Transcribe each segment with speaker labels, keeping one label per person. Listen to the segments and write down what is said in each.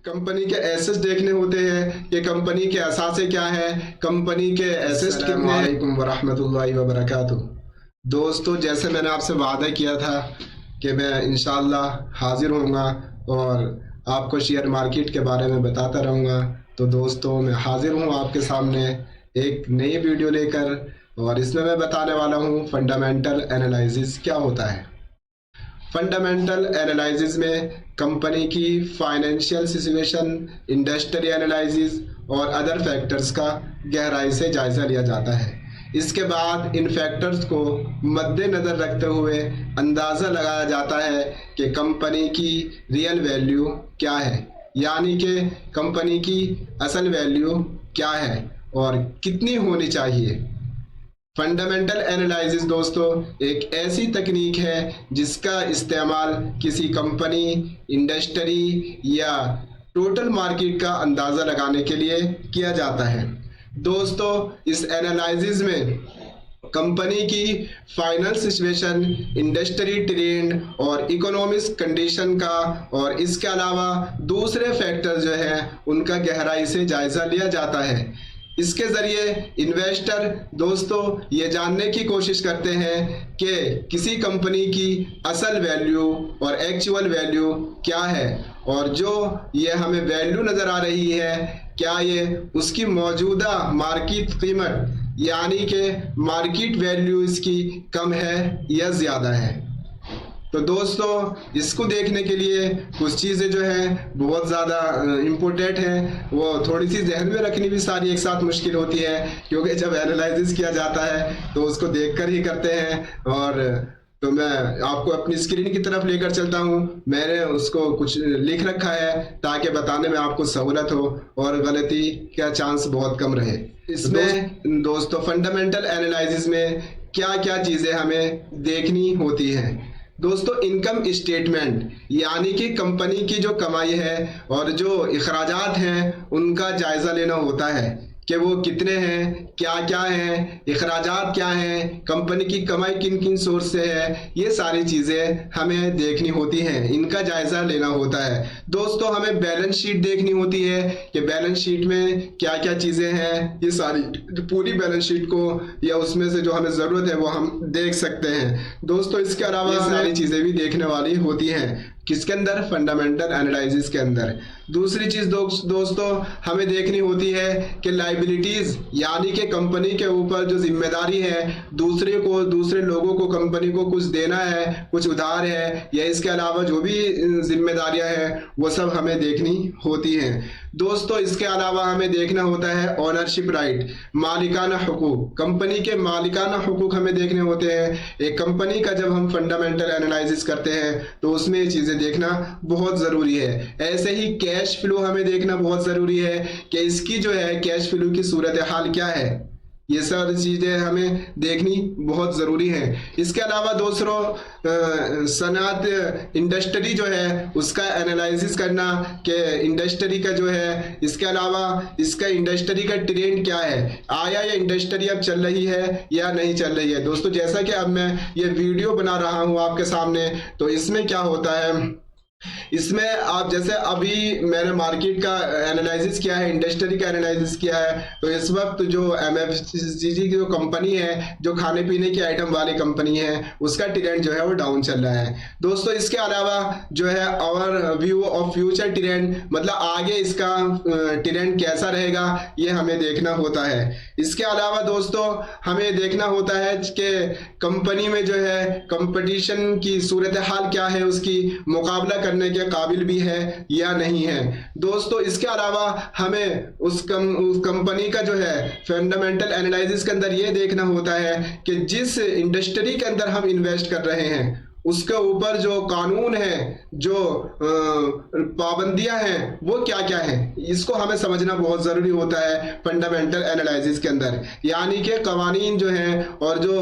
Speaker 1: Company के assets देखने होते हैं कि कंपनी के असासे क्या है, कंपनी के एसेट्स कितने हैं। अस्सलामुअलैकुम वरहमतुल्लाहि वबरकातुहू। दोस्तों, जैसे मैंने आपसे वादा किया था कि मैं इंशाअल्लाह हाजिर होऊंगा और आपको शेयर मार्केट के बारे में बताता रहूँगा। तो दोस्तों, मैं हाजिर हूँ आपके सामने एक नई वीडियो लेकर, और इसमें मैं बताने वाला हूँ फंडामेंटल एनालिसिस क्या होता है। फंडामेंटल एनालिसिस में कंपनी की फाइनेंशियल सिचुएशन, इंडस्ट्री एनालिसिस और अदर फैक्टर्स का गहराई से जायज़ा लिया जाता है। इसके बाद इन फैक्टर्स को मद्देनज़र रखते हुए अंदाज़ा लगाया जाता है कि कंपनी की रियल वैल्यू क्या है, यानी कि कंपनी की असल वैल्यू क्या है और कितनी होनी चाहिए। फंडामेंटल एनालिसिस दोस्तों एक ऐसी तकनीक है जिसका इस्तेमाल किसी कंपनी, इंडस्ट्री या टोटल मार्केट का अंदाज़ा लगाने के लिए किया जाता है। दोस्तों, इस एनालिसिस में कंपनी की फाइनल सिचुएशन, इंडस्ट्री ट्रेंड और इकोनॉमिक कंडीशन का और इसके अलावा दूसरे फैक्टर जो है उनका गहराई से जायज़ा लिया जाता है। इसके ज़रिए इन्वेस्टर दोस्तों ये जानने की कोशिश करते हैं कि किसी कंपनी की असल वैल्यू और एक्चुअल वैल्यू क्या है, और जो ये हमें वैल्यू नज़र आ रही है क्या ये उसकी मौजूदा मार्केट कीमत यानी कि मार्केट वैल्यू इसकी कम है या ज़्यादा है। तो दोस्तों, इसको देखने के लिए कुछ चीज़ें जो हैं बहुत ज़्यादा इम्पोर्टेंट हैं, वो थोड़ी सी जहन में रखनी भी सारी एक साथ मुश्किल होती है, क्योंकि जब एनालिसिस किया जाता है तो उसको देखकर ही करते हैं। और तो मैं आपको अपनी स्क्रीन की तरफ लेकर चलता हूँ। मैंने उसको कुछ लिख रखा है ताकि बताने में आपको सहूलत हो और गलती का चांस बहुत कम रहे। इसमें दोस्तों फंडामेंटल एनालिसिस में क्या क्या चीज़ें हमें देखनी होती हैं। दोस्तों, इनकम स्टेटमेंट यानी कि कंपनी की जो कमाई है और जो अखराजात हैं उनका जायज़ा लेना होता है कि वो कितने हैं, क्या क्या हैं, अखराजात क्या हैं, कंपनी की कमाई किन किन सोर्स से है, ये सारी चीज़ें हमें देखनी होती हैं, इनका जायज़ा लेना होता है। दोस्तों, हमें बैलेंस शीट देखनी होती है कि बैलेंस शीट में क्या क्या चीज़ें हैं, ये सारी पूरी बैलेंस शीट को या उसमें से जो हमें ज़रूरत है वो हम देख सकते हैं। दोस्तों, इसके अलावा ये सारी चीज़ें भी देखने वाली होती हैं किसके अंदर, फंडामेंटल एनालिसिस के अंदर। दूसरी चीज़ दोस्तों हमें देखनी होती है कि लाइबिलिटीज़ यानी कि कंपनी के ऊपर जो जिम्मेदारी है, दूसरे लोगों को कंपनी को कुछ देना है, कुछ उधार है या इसके अलावा जो भी जिम्मेदारियां हैं वो सब हमें देखनी होती हैं। दोस्तों, इसके अलावा हमें देखना होता है ओनरशिप राइट, मालिकाना हुकूक, कंपनी के मालिकाना हुकूक हमें देखने होते हैं। एक कंपनी का जब हम फंडामेंटल एनालिसिस करते हैं तो उसमें ये चीज़ें देखना बहुत ज़रूरी है। ऐसे ही कैश फ्लो हमें देखना बहुत ज़रूरी है कि इसकी जो है कैश फ्लो की सूरत हाल क्या है, ये सारी चीज़ें हमें देखनी बहुत ज़रूरी है। इसके अलावा दूसरों सनअत इंडस्ट्री जो है उसका एनालिसिस करना कि इंडस्ट्री का जो है, इसके अलावा इसका इंडस्ट्री का ट्रेंड क्या है, आया ये इंडस्ट्री अब चल रही है या नहीं चल रही है। दोस्तों, जैसा कि अब मैं ये वीडियो बना रहा हूँ आपके सामने, तो इसमें क्या होता है, इसमें आप जैसे अभी मैंने मार्केट का एनालिसिस किया है, इंडस्ट्री का एनालिसिस किया है, तो इस वक्त जो एमएफसीजी की जो कंपनी है, जो खाने पीने की आइटम वाली कंपनी है, उसका ट्रेंड जो है वो डाउन चल रहा है। दोस्तों, इसके अलावा जो है और व्यू ऑफ फ्यूचर ट्रेंड, मतलब आगे इसका ट्रेंड कैसा रहेगा ये हमें देखना होता है। इसके अलावा दोस्तों हमें देखना होता है कि कंपनी में जो है कंपटीशन की सूरत हाल क्या है, उसकी मुकाबला करने के काबिल भी है या नहीं है। दोस्तों, इसके अलावा हमें उस कंपनी का जो है फंडामेंटल एनालिसिस के अंदर ये देखना होता है कि जिस इंडस्ट्री के अंदर हम इन्वेस्ट कर रहे हैं उसके ऊपर जो कानून है, जो पाबंदियां हैं वो क्या क्या है, इसको हमें समझना बहुत ज़रूरी होता है फंडामेंटल एनालिसिस के अंदर। यानी कि कवानीन जो हैं और जो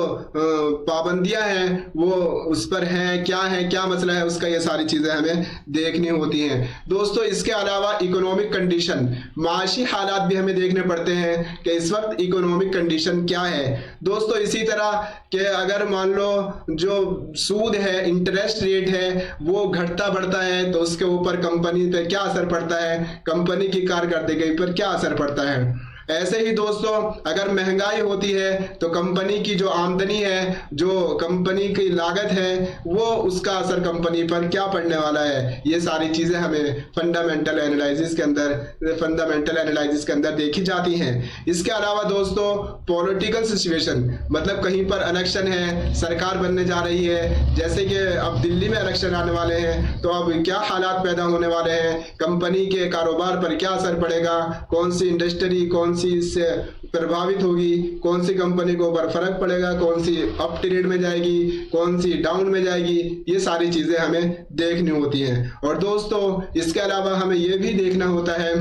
Speaker 1: पाबंदियां हैं वो उस पर हैं, क्या मसला है उसका, ये सारी चीज़ें हमें देखनी होती हैं। दोस्तों, इसके अलावा इकोनॉमिक कंडीशन, माशी हालात भी हमें देखने पड़ते हैं कि इस वक्त इकोनॉमिक कंडीशन क्या है। दोस्तों, इसी तरह कि अगर मान लो जो सूद है है इंटरेस्ट रेट है वो घटता बढ़ता है तो उसके ऊपर कंपनी पे क्या असर पड़ता है, कंपनी की कारकर्दगी पर क्या असर पड़ता है। ऐसे ही दोस्तों अगर महंगाई होती है तो कंपनी की जो आमदनी है, जो कंपनी की लागत है, वो उसका असर कंपनी पर क्या पड़ने वाला है, ये सारी चीजें हमें फंडामेंटल एनालिसिस के अंदर देखी जाती हैं। इसके अलावा दोस्तों पॉलिटिकल सिचुएशन, मतलब कहीं पर इलेक्शन है, सरकार बनने जा रही है, जैसे कि अब दिल्ली में इलेक्शन आने वाले हैं, तो अब क्या हालात पैदा होने वाले हैं, कंपनी के कारोबार पर क्या असर पड़ेगा, कौन सी इंडस्ट्री कौन सी इससे प्रभावित होगी, कौन सी कंपनी को ऊपर फर्क पड़ेगा, कौन सी अप ट्रेड में जाएगी, कौन सी डाउन में जाएगी, ये सारी चीजें हमें देखनी होती हैं। और दोस्तों इसके अलावा हमें ये भी देखना होता है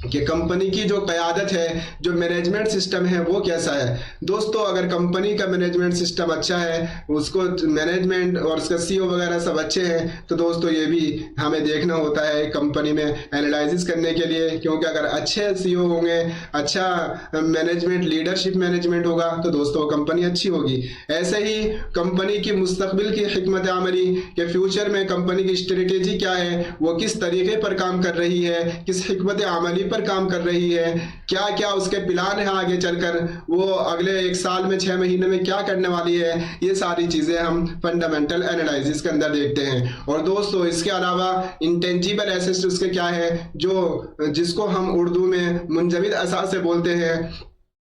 Speaker 1: कि कंपनी की जो क़यादत है, जो मैनेजमेंट सिस्टम है वो कैसा है। दोस्तों अगर कंपनी का मैनेजमेंट सिस्टम अच्छा है, उसको मैनेजमेंट और उसका सीईओ वगैरह सब अच्छे हैं, तो दोस्तों ये भी हमें देखना होता है कंपनी में एनालिसिस करने के लिए, क्योंकि अगर अच्छे सीईओ होंगे, अच्छा मैनेजमेंट लीडरशिप मैनेजमेंट होगा तो दोस्तों कंपनी अच्छी होगी। ऐसे ही कंपनी की मुस्तकबिल की हिकमत अमली के फ्यूचर में कंपनी की स्ट्रेटेजी क्या है, वो किस तरीके पर काम कर रही है, किस हिकमत अमली पर काम कर रही है, क्या क्या उसके प्लान है आगे चलकर, वो अगले 1 साल में 6 महीने में क्या करने वाली है, ये सारी चीजें हम फंडामेंटल एनालिसिस के अंदर देखते हैं। और दोस्तों इसके अलावा इंटेंजिबल एसेट्स उसके क्या है, जो जिसको हम उर्दू में मुंजमद असासे बोलते हैं,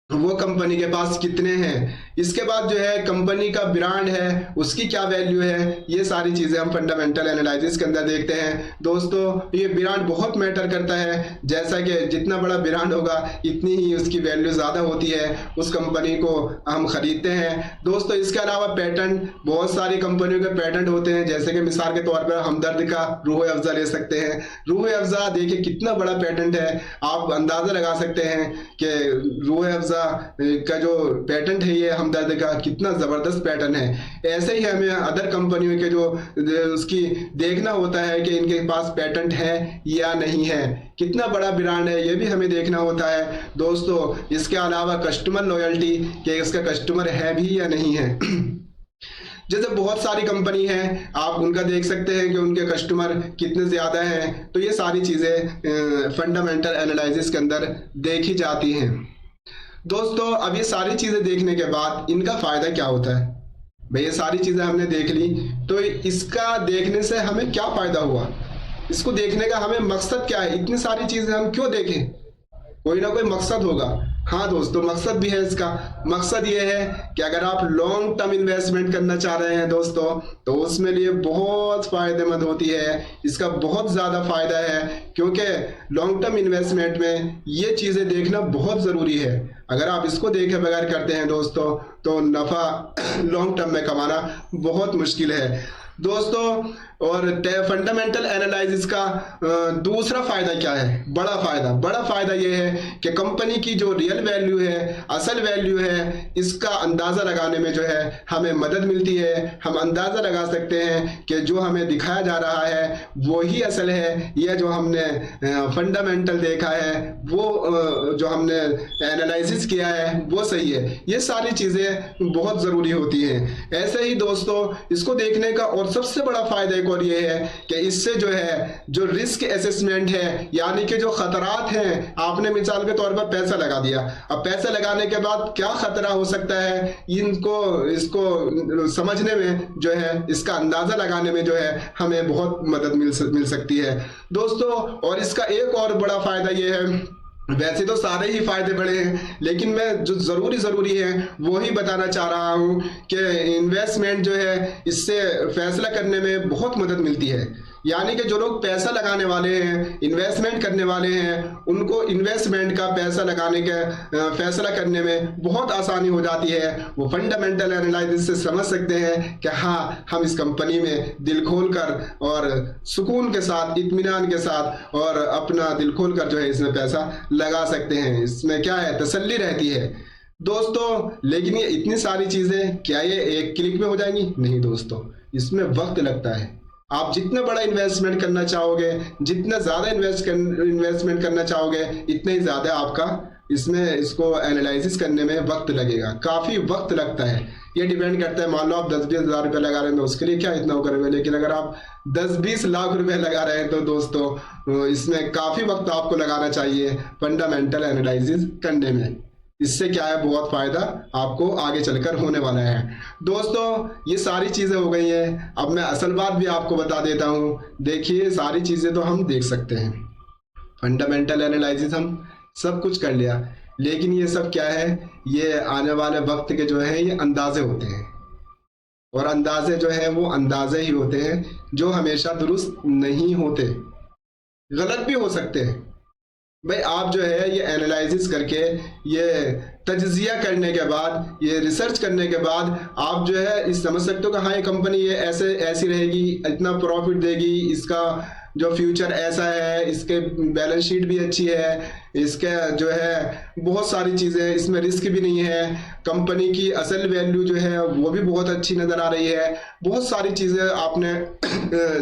Speaker 1: वो कंपनी के पास कितने हैं। इसके बाद जो है कंपनी का ब्रांड है, उसकी क्या वैल्यू है, ये सारी चीज़ें हम फंडामेंटल एनालिसिस के अंदर देखते हैं। दोस्तों ये ब्रांड बहुत मैटर करता है, जैसा कि जितना बड़ा ब्रांड होगा इतनी ही उसकी वैल्यू ज़्यादा होती है, उस कंपनी को हम खरीदते हैं। दोस्तों इसके अलावा पैटेंट, बहुत सारी कंपनियों के पैटेंट होते हैं, जैसे कि मिसाल के तौर पर हमदर्द का रूह अफ़ज़ा ले सकते हैं। रूह अफ़ज़ा देखिए कितना बड़ा पैटेंट है, आप अंदाज़ा लगा सकते हैं कि रूह अफ़ज़ा का जो पैटेंट है ये हमदर्द का कितना जबरदस्त पैटर्न है। ऐसे ही हमें अदर कंपनियों के जो उसकी देखना होता है कि इनके पास पैटेंट है या नहीं है, कितना बड़ा ब्रांड है ये भी हमें देखना होता है। दोस्तों इसके अलावा कस्टमर लॉयल्टी, कि इसका कस्टमर है भी या नहीं है। जैसे बहुत सारी कंपनी है, आप उनका देख सकते हैं कि उनके कस्टमर कितने ज़्यादा हैं, तो ये सारी चीज़ें फंडामेंटल एनालिसिस के अंदर देखी जाती हैं। दोस्तों अब ये सारी चीज़ें देखने के बाद इनका फ़ायदा क्या होता है। भाई ये सारी चीज़ें हमने देख ली, तो इसका देखने से हमें क्या फ़ायदा हुआ, इसको देखने का हमें मकसद क्या है, इतनी सारी चीज़ें हम क्यों देखें, कोई ना कोई मकसद होगा। हाँ दोस्तों मकसद भी है इसका। मकसद ये है कि अगर आप लॉन्ग टर्म इन्वेस्टमेंट करना चाह रहे हैं दोस्तों, तो उसमें लिए बहुत फ़ायदेमंद होती है, इसका बहुत ज़्यादा फ़ायदा है, क्योंकि लॉन्ग टर्म इन्वेस्टमेंट में ये चीज़ें देखना बहुत ज़रूरी है। अगर आप इसको देखे बगैर करते हैं दोस्तों, तो नफ़ा लॉन्ग टर्म में कमाना बहुत मुश्किल है दोस्तों। और फंडामेंटल एनालिसिस का दूसरा फ़ायदा क्या है, बड़ा फ़ायदा ये है कि कंपनी की जो रियल वैल्यू है, असल वैल्यू है, इसका अंदाज़ा लगाने में जो है हमें मदद मिलती है। हम अंदाज़ा लगा सकते हैं कि जो हमें दिखाया जा रहा है वो ही असल है, या जो हमने फंडामेंटल देखा है, वो जो हमने एनालिसिस किया है वो सही है। ये सारी चीज़ें बहुत ज़रूरी होती हैं। ऐसे ही दोस्तों इसको देखने का और सबसे बड़ा फ़ायदा और ये है कि इससे जो है जो रिस्क असेसमेंट है, यानी कि जो खतरात हैं, आपने मिसाल के तौर पर पैसा लगा दिया, अब पैसा लगाने के बाद क्या खतरा हो सकता है, इसको समझने में जो है, इसका अंदाजा लगाने में जो है हमें बहुत मदद मिल सकती है दोस्तों। और इसका एक और बड़ा फायदा ये है, वैसे तो सारे ही फायदे बड़े हैं, लेकिन मैं जो ज़रूरी है वो ही बताना चाह रहा हूँ कि इन्वेस्टमेंट जो है इससे फैसला करने में बहुत मदद मिलती है। यानी कि जो लोग पैसा लगाने वाले हैं, इन्वेस्टमेंट करने वाले हैं, उनको इन्वेस्टमेंट का पैसा लगाने का फैसला करने में बहुत आसानी हो जाती है। वो फंडामेंटल एनालिसिस से समझ सकते हैं कि हाँ हम इस कंपनी में दिल खोल कर और सुकून के साथ, इत्मीनान के साथ और अपना दिल खोल कर जो है इसमें पैसा लगा सकते हैं। इसमें क्या है, तसल्ली रहती है दोस्तों। लेकिन ये इतनी सारी चीज़ें क्या ये एक क्लिक में हो जाएंगी? नहीं दोस्तों, इसमें वक्त लगता है। आप जितना बड़ा इन्वेस्टमेंट करना चाहोगे, जितना ज़्यादा इन्वेस्टमेंट करना चाहोगे, इतना ही ज़्यादा आपका इसमें इसको एनालिसिस करने में वक्त लगेगा, काफ़ी वक्त लगता है। ये डिपेंड करता है, मान लो आप 10-20 हज़ार रुपये लगा रहे हैं तो उसके लिए क्या इतना करोगे, लेकिन अगर आप 10-20 लाख रुपए लगा रहे हैं तो दोस्तों इसमें काफ़ी वक्त आपको लगाना चाहिए फंडामेंटल एनालिसिस करने में। इससे क्या है, बहुत फ़ायदा आपको आगे चलकर होने वाला है। दोस्तों ये सारी चीज़ें हो गई हैं, अब मैं असल बात भी आपको बता देता हूँ। देखिए सारी चीज़ें तो हम देख सकते हैं, फंडामेंटल एनालिसिस हम सब कुछ कर लिया, लेकिन ये सब क्या है, ये आने वाले वक्त के जो है ये अंदाजे होते हैं, और अंदाजे जो है वो अंदाजे ही होते हैं जो हमेशा दुरुस्त नहीं होते, गलत भी हो सकते हैं। भाई आप जो है ये एनालिसिस करके, ये तज्जिया करने के बाद, ये रिसर्च करने के बाद आप जो है इस समझ सकते हो कि हाँ ये कंपनी ये ऐसी रहेगी, इतना प्रॉफिट देगी, इसका जो फ्यूचर ऐसा है, इसके बैलेंस शीट भी अच्छी है, इसके जो है बहुत सारी चीज़ें, इसमें रिस्क भी नहीं है, कंपनी की असल वैल्यू जो है वो भी बहुत अच्छी नज़र आ रही है। बहुत सारी चीज़ें आपने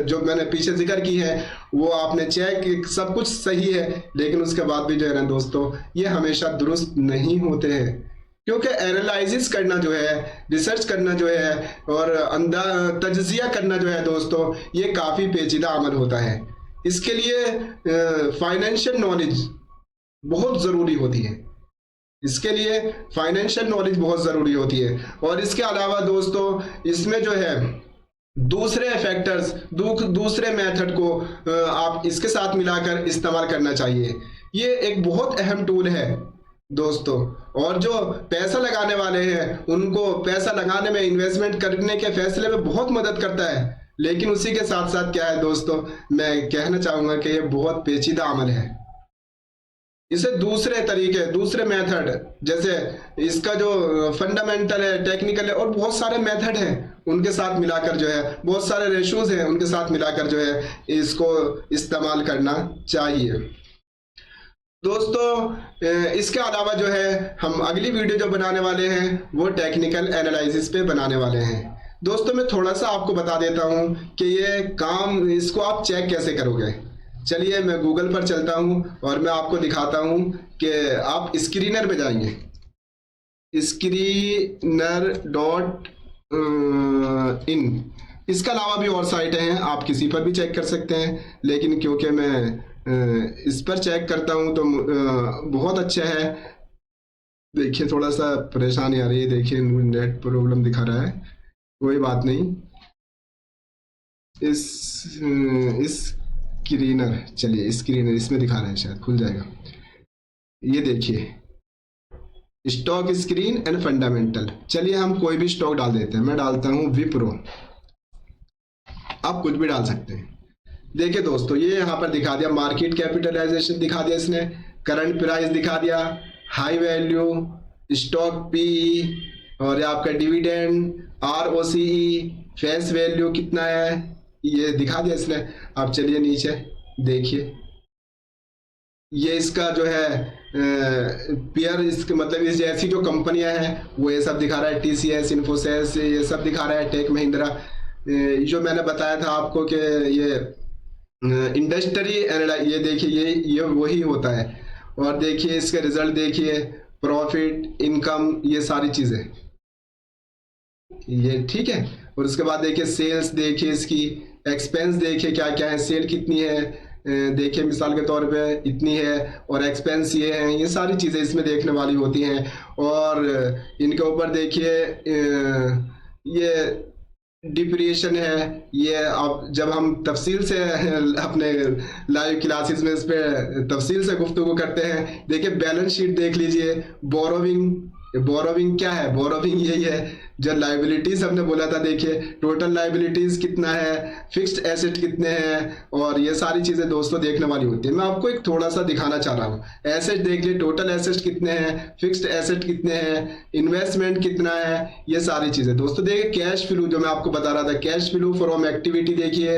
Speaker 1: जो मैंने पीछे जिक्र की है वो आपने चेक, सब कुछ सही है, लेकिन उसके बाद भी जो है ना दोस्तों ये हमेशा दुरुस्त नहीं होते हैं, क्योंकि एनालिसिस करना जो है, रिसर्च करना जो है और तज्जिया करना जो है दोस्तों, ये काफ़ी पेचीदा अमल होता है। इसके लिए फाइनेंशियल नॉलेज बहुत ज़रूरी होती है, इसके लिए फाइनेंशियल नॉलेज बहुत ज़रूरी होती है। और इसके अलावा दोस्तों इसमें जो है दूसरे फैक्टर्स, दूसरे मेथड को आप इसके साथ मिलाकर इस्तेमाल करना चाहिए। ये एक बहुत अहम टूल है दोस्तों, और जो पैसा लगाने वाले हैं उनको पैसा लगाने में, इन्वेस्टमेंट करने के फैसले में बहुत मदद करता है। लेकिन उसी के साथ साथ क्या है दोस्तों, मैं कहना चाहूँगा कि ये बहुत पेचीदा अमल है। इसे दूसरे तरीके, दूसरे मेथड, जैसे इसका जो फंडामेंटल है, टेक्निकल है, और बहुत सारे मेथड हैं, उनके साथ मिलाकर जो है, बहुत सारे रेशोज हैं, उनके साथ मिलाकर जो है इसको इस्तेमाल करना चाहिए दोस्तों। इसके अलावा जो है हम अगली वीडियो जो बनाने वाले हैं वो टेक्निकल एनालिसिस पे बनाने वाले हैं। दोस्तों मैं थोड़ा सा आपको बता देता हूँ कि ये काम, इसको आप चेक कैसे करोगे। चलिए मैं गूगल पर चलता हूँ और मैं आपको दिखाता हूँ कि आप स्क्रीनर पे जाएंगे, screener.in। इसके अलावा भी और साइटें हैं, आप किसी पर भी चेक कर सकते हैं, लेकिन क्योंकि मैं इस पर चेक करता हूँ तो बहुत अच्छा है। देखिए थोड़ा सा परेशानी आ रही है, देखिए नेट प्रॉब्लम दिखा रहा है, कोई बात नहीं। इस स्क्रीनर, चलिए स्क्रीनर इसमें दिखा रहा है, शायद खुल जाएगा। ये देखिए स्टॉक स्क्रीन एंड फंडामेंटल। चलिए हम कोई भी स्टॉक डाल देते हैं, मैं डालता हूँ विप्रो, आप कुछ भी डाल सकते हैं। देखिए दोस्तों ये यहाँ पर दिखा दिया, मार्केट कैपिटलाइजेशन दिखा दिया इसने, करंट प्राइस दिखा दिया, हाई वैल्यू, स्टॉक पी, और आपका डिविडेंड, ROCE, फेस वैल्यू कितना है, ये दिखा दिया इसने। आप चलिए नीचे देखिए, ये इसका जो है पेयर, इसके मतलब इस जैसी जो कंपनियां हैं वो ये सब दिखा रहा है, TCS, इन्फोसिस, ये सब दिखा रहा है, टेक महिंद्रा। जो मैंने बताया था आपको कि ये इंडस्ट्री एनालाइज, ये देखिए ये वही होता है। और देखिए इसके रिजल्ट देखिए, प्रॉफिट, इनकम, ये सारी चीज़ें, ये ठीक है। और उसके बाद देखिए सेल्स, देखिए इसकी एक्सपेंस, देखिए क्या क्या है, सेल कितनी है, देखिए मिसाल के तौर पे इतनी है, और एक्सपेंस ये हैं, ये सारी चीज़ें इसमें देखने वाली होती हैं। और इनके ऊपर देखिए ये डिप्रिएशन है, ये अब जब हम तफसील से अपने लाइव क्लासेस में इस पर तफसील से गुफ्तगू करते हैं। देखिए बैलेंस शीट देख लीजिए, बोरोविंग क्या है, बोरोविंग यही है जो लाइबिलिटीज हमने बोला था। देखिए टोटल लाइबिलिटीज कितना है, फिक्स्ड एसेट कितने हैं, और ये सारी चीज़ें दोस्तों देखने वाली होती है। मैं आपको एक थोड़ा सा दिखाना चाह रहा हूँ, एसेट देख लिए, टोटल एसेट कितने हैं, फिक्स्ड एसेट कितने हैं, इन्वेस्टमेंट कितना है, ये सारी चीज़ें दोस्तों। देखिए कैश फ्लो जो मैं आपको बता रहा था, कैश फ्लो फ्रॉम एक्टिविटी देखिए,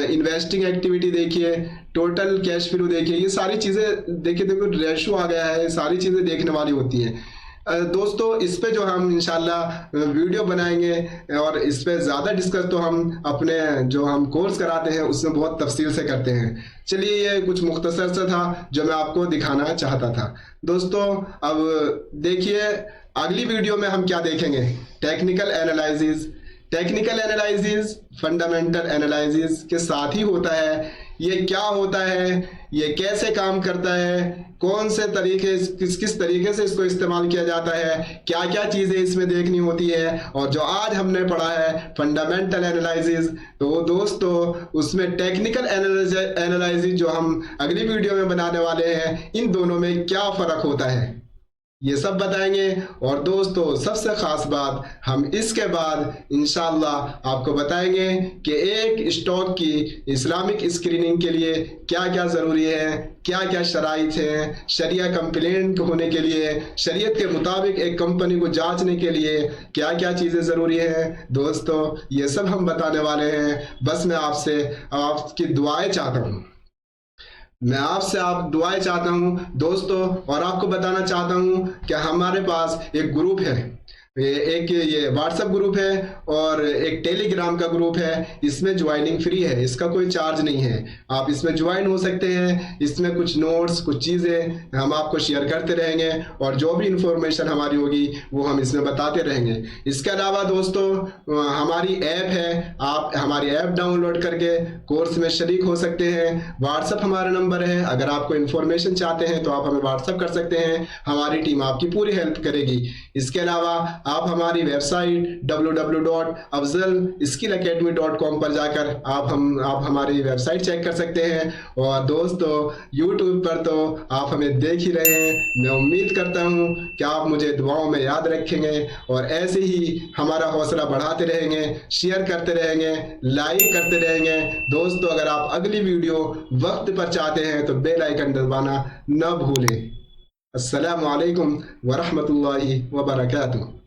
Speaker 1: इन्वेस्टिंग एक्टिविटी देखिए, टोटल कैश फ्लो देखिए, ये सारी चीज़ें देखिए, देखो रेशो आ गया है, सारी चीज़ें देखने वाली होती हैं। दोस्तों इस पे जो हम इंशाल्लाह वीडियो बनाएंगे और इस पे ज़्यादा डिस्कस तो हम अपने जो हम कोर्स कराते हैं उसमें बहुत तफसील से करते हैं। चलिए ये कुछ मुख्तसर सा था जो मैं आपको दिखाना चाहता था। दोस्तों अब देखिए अगली वीडियो में हम क्या देखेंगे, technical analysis. Technical analysis fundamental analysis के साथ ही होता है। ये क्या होता है, ये कैसे काम करता है, कौन से तरीके किस तरीके से इसको इस्तेमाल किया जाता है, क्या क्या चीज़ें इसमें देखनी होती है, और जो आज हमने पढ़ा है फंडामेंटल एनालिसिस, तो दोस्तों उसमें टेक्निकल एनालिसिस जो हम अगली वीडियो में बनाने वाले हैं, इन दोनों में क्या फ़र्क होता है ये सब बताएंगे। और दोस्तों सबसे ख़ास बात, हम इसके बाद इंशाल्लाह आपको बताएंगे कि एक स्टॉक की इस्लामिक स्क्रीनिंग के लिए क्या क्या ज़रूरी है, क्या क्या शराइत हैं, शरिया कंप्लेंट होने के लिए, शरीयत के मुताबिक एक कंपनी को जांचने के लिए क्या क्या चीज़ें ज़रूरी हैं। दोस्तों ये सब हम बताने वाले हैं। बस मैं आपसे आपकी दुआएं चाहता हूँ, मैं आपसे आप दुआएं चाहता हूं दोस्तों, और आपको बताना चाहता हूं कि हमारे पास एक ग्रुप है, ये व्हाट्सएप ग्रुप है और एक टेलीग्राम का ग्रुप है। इसमें ज्वाइनिंग फ्री है, इसका कोई चार्ज नहीं है, आप इसमें ज्वाइन हो सकते हैं। इसमें कुछ नोट्स कुछ चीज़ें हम आपको शेयर करते रहेंगे और जो भी इंफॉर्मेशन हमारी होगी वो हम इसमें बताते रहेंगे। इसके अलावा दोस्तों हमारी ऐप है, आप हमारी ऐप डाउनलोड करके कोर्स में शरीक हो सकते हैं। व्हाट्सएप हमारा नंबर है, अगर आपको इन्फॉर्मेशन चाहते हैं तो आप हमें व्हाट्सएप कर सकते हैं, हमारी टीम आपकी पूरी हेल्प करेगी। इसके अलावा आप हमारी वेबसाइट www.afzalskillacademy.com पर जाकर आप हमारी वेबसाइट चेक कर सकते हैं। और दोस्तों YouTube पर तो आप हमें देख ही रहे हैं। मैं उम्मीद करता हूं कि आप मुझे दुआओं में याद रखेंगे और ऐसे ही हमारा हौसला बढ़ाते रहेंगे, शेयर करते रहेंगे, लाइक करते रहेंगे। दोस्तों अगर आप अगली वीडियो वक्त पर चाहते हैं तो बेल आइकन दबाना न भूलें। अस्सलामु अलैकुम वरहमतुल्लाहि वबरकातुहू।